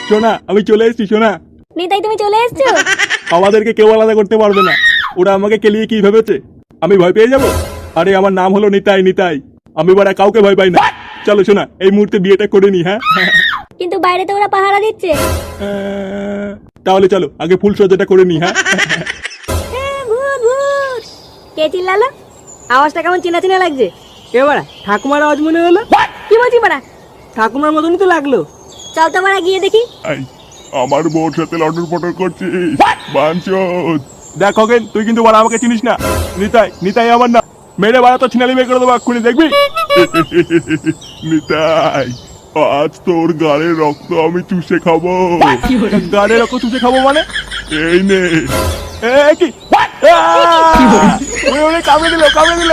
সোনা আমি চলে এসেছি সোনা। নিতাই তুমি চলে এসছো? আমাদেরকে কেউ আলাদা করতে পারবে না। ওরা আমাকে কেলিয়ে কি ভেবেছে আমি ভয় পেয়ে যাবো? আরে আমার নাম হলো নিতাই, নিতাই। আমি বড় কাউকে ভয় পাই না। চলো সোনা এই মুহূর্তে বিয়েটা করে নি। হ্যাঁ কিন্তু বাইরে তো ওরা পাহারা দিচ্ছে। তাহলে চলো আগে ফুল সজ্জাটা করে নি। হ্যাঁ ভূত ভূত। কে চিল্লালো? আওয়াজটা কেমন চেনা চেনা লাগছে। কে বাড়া? ঠাকুমার আওয়াজ মনে হলো। কি বলছি পাড়া? ঠাকুমার মতনই তো লাগলো। চল তো পাড়া গিয়ে দেখি। আমার বউর সাথে লটর পটর করছিস বাঞ্চোদ। দেখ খগেন তুই কিন্তু বড় আমাকে চিনিস না। নিতাই, নিতাই আমার না। মেরে বাড়া তো ছিনালি বের করে দেবো এক্ষুনি দেখবি। নিতাই আজ তোর গাড়ির রক্ত আমি চুষে খাবো। গাড়ির রক্ত চুষে খাবো মানে? এই নে। কি কামড়ে দিল, কামড়ে দিল।